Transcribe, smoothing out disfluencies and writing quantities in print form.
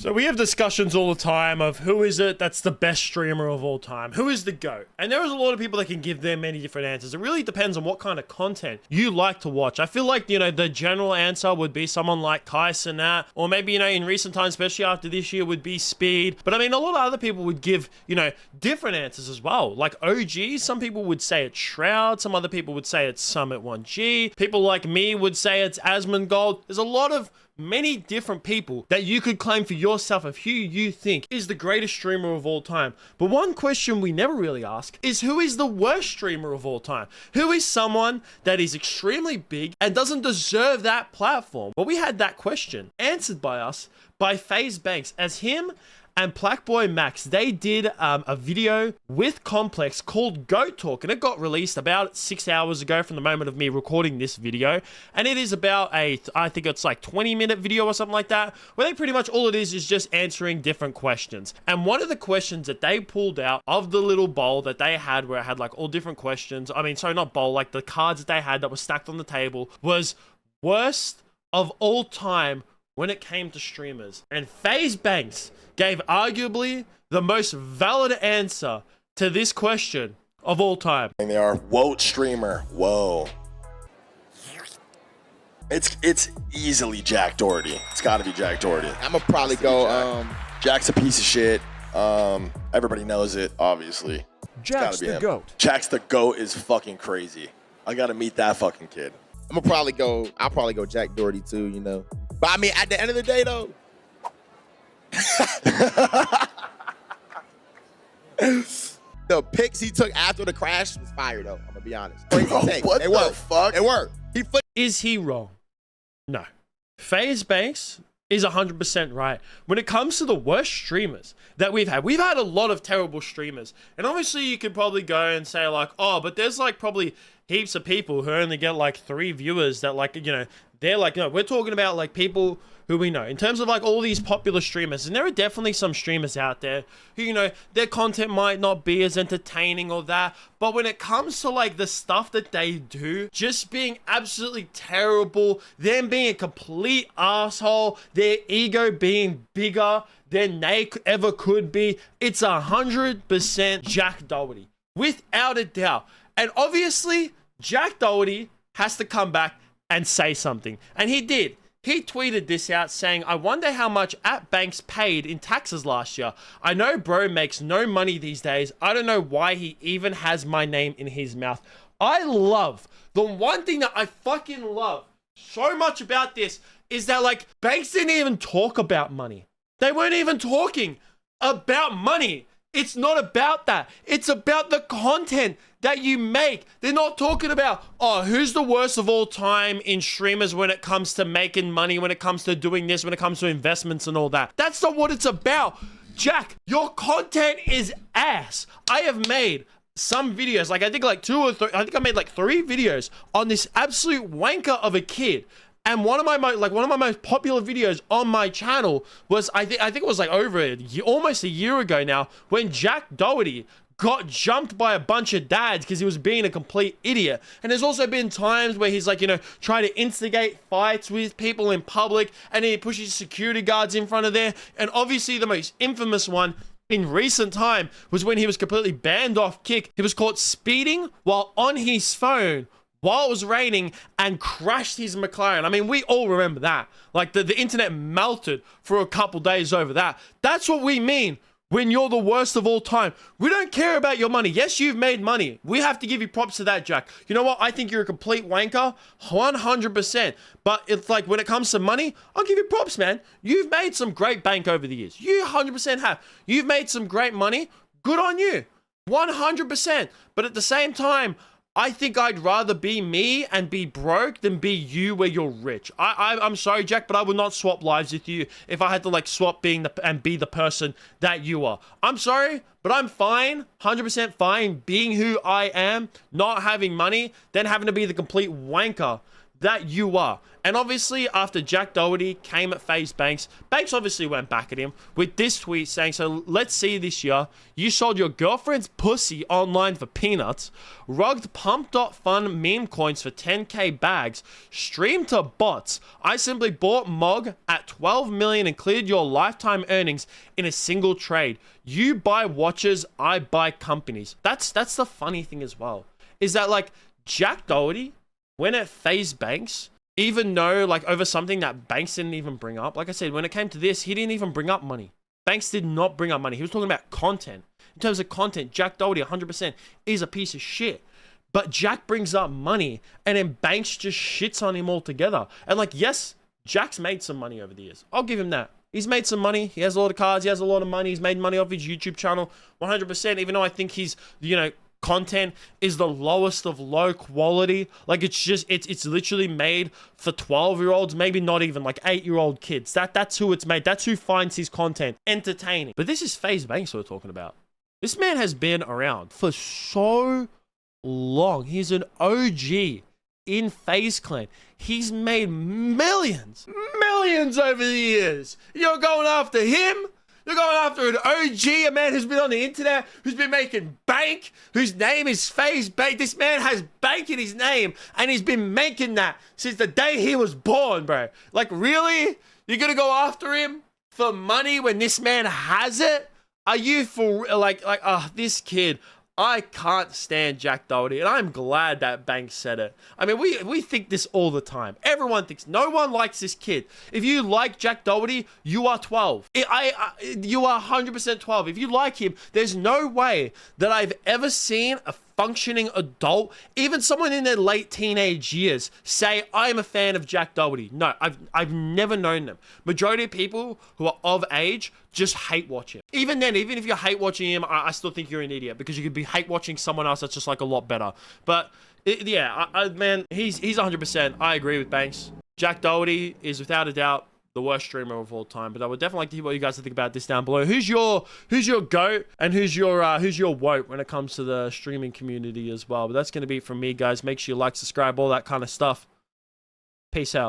So we have discussions all the time of who is it that's the best streamer of all time? Who is the GOAT? And there is a lot of people that can give them many different answers. It really depends on what kind of content you like to watch. I feel like, you know, the general answer would be someone like Kai Cenat, or maybe, you know, in recent times, especially after this year, would be Speed. But I mean, a lot of other people would give, you know, different answers as well. Like OG, some people would say it's Shroud, some other people would say it's Summit 1G. People like me would say it's Asmongold. There's a lot of many different people that you could claim for yourself of who you think is the greatest streamer of all time. But one question we never really ask is who is the worst streamer of all time? Who is someone that is extremely big and doesn't deserve that platform? Well, we had that question answered by us by Faze Banks, as him and Blackboy Max, they did a video with Complex called GOAT Talk, and it got released about 6 hours ago from the moment of me recording this video. And it is about I think it's like 20-minute video or something like that, where they pretty much, all it is just answering different questions. And one of the questions that they pulled out of the little bowl that they had, where it had like all different questions, I mean, sorry, not bowl, like the cards that they had that were stacked on the table, was worst of all time when it came to streamers. And Faze Banks gave arguably the most valid answer to this question of all time. And they are, whoa, streamer, whoa. It's easily Jack Doherty. It's gotta be Jack Doherty. I'm gonna probably go, Jack's a piece of shit. Everybody knows it, obviously. Jack's the GOAT. Jack's the GOAT is fucking crazy. I gotta meet that fucking kid. I'll probably go Jack Doherty too, you know. But I mean, at the end of the day though, the picks he took after the crash was fire though. I'm gonna be honest. Crazy take. What It the worked. fuck? It worked. Is he wrong? No. Faze Banks is 100% right. When it comes to the worst streamers that we've had a lot of terrible streamers. And obviously you could probably go and say like, oh, but there's like probably heaps of people who only get like 3 viewers that, like, you know, they're like, no, we're talking about like people who we know in terms of like all these popular streamers. And there are definitely some streamers out there who, you know, their content might not be as entertaining or that, but when it comes to like the stuff that they do, just being absolutely terrible, them being a complete asshole, their ego being bigger than they ever could be, it's 100% Jack Doherty, without a doubt. And obviously Jack Doherty has to come back and say something, and he did. He tweeted this out saying, I wonder how much @Banks paid in taxes last year. I know bro makes no money these days. I don't know why he even has my name in his mouth. I love, the one thing that I fucking love so much about this is that like Banks didn't even talk about money. They weren't even talking about money. It's not about that. It's about the content that you make. They're not talking about, oh, who's the worst of all time in streamers when it comes to making money, when it comes to doing this, when it comes to investments and all that. That's not what it's about. Jack, your content is ass. I have made some videos, like I think like 2 or 3, I think I made like 3 videos on this absolute wanker of a kid. And one of my most popular videos on my channel was, I think it was like almost a year ago now, when Jack Doherty got jumped by a bunch of dads because he was being a complete idiot. And there's also been times where he's like, you know, trying to instigate fights with people in public, and he pushes security guards in front of there. And obviously the most infamous one in recent time was when he was completely banned off Kick. He was caught speeding while on his phone while it was raining and crashed his McLaren. I mean, we all remember that. Like the internet melted for a couple days over that. That's what we mean when you're the worst of all time. We don't care about your money. Yes, you've made money. We have to give you props to that, Jack. You know what? I think you're a complete wanker, 100%. But it's like, when it comes to money, I'll give you props, man. You've made some great bank over the years. You 100% have. You've made some great money. Good on you. 100%. But at the same time, I think I'd rather be me and be broke than be you where you're rich. I'm sorry, Jack, but I would not swap lives with you if I had to like swap being and be the person that you are. I'm sorry, but I'm fine, 100% fine being who I am, not having money, then having to be the complete wanker that you are. And obviously, after Jack Doherty came at Faze Banks, Banks obviously went back at him with this tweet saying, so let's see this year, you sold your girlfriend's pussy online for peanuts, rugged pump.fun meme coins for 10k bags, streamed to bots. I simply bought Mog at 12 million and cleared your lifetime earnings in a single trade. You buy watches, I buy companies. That's the funny thing as well, is that like Jack Doherty went at Faze Banks, even though like over something that Banks didn't even bring up. Like I said, when it came to this, he didn't even bring up money. Banks did not bring up money. He was talking about content. In terms of content, Jack Doherty 100% is a piece of shit. But Jack brings up money, and then Banks just shits on him altogether. And like, yes, Jack's made some money over the years. I'll give him that. He's made some money. He has a lot of cards. He has a lot of money. He's made money off his YouTube channel 100%, even though I think he's, content is the lowest of low quality. Like it's literally made for 12-year-olds, maybe not even like 8-year-old kids. That's who it's made. That's who finds his content entertaining. But this is Faze Banks we're talking about. This man has been around for so long. He's an OG in Faze Clan. He's made millions over the years. You're going after him? You're going after an OG, a man who's been on the internet, who's been making bank, whose name is Faze Bank. This man has bank in his name, and he's been making that since the day he was born, bro. Like, really? You're gonna go after him for money when this man has it? Are you for this kid? I can't stand Jack Doherty, and I'm glad that Banks said it. I mean, we think this all the time. Everyone thinks. No one likes this kid. If you like Jack Doherty, you are 12. You are 100% 12. If you like him, there's no way that I've ever seen a functioning adult, even someone in their late teenage years, say, I'm a fan of Jack Doherty. No, I've never known them. Majority of people who are of age just hate watch him. Even then, even if you're hate watching him, I still think you're an idiot, because you could be hate watching someone else that's just like a lot better. But man, he's 100%. I agree with Banks. Jack Doherty is without a doubt the worst streamer of all time. But I would definitely like to hear what you guys think about this down below. Who's your GOAT and who's your WOAT when it comes to the streaming community as well? But that's going to be it from me, guys. Make sure you like, subscribe, all that kind of stuff. Peace out.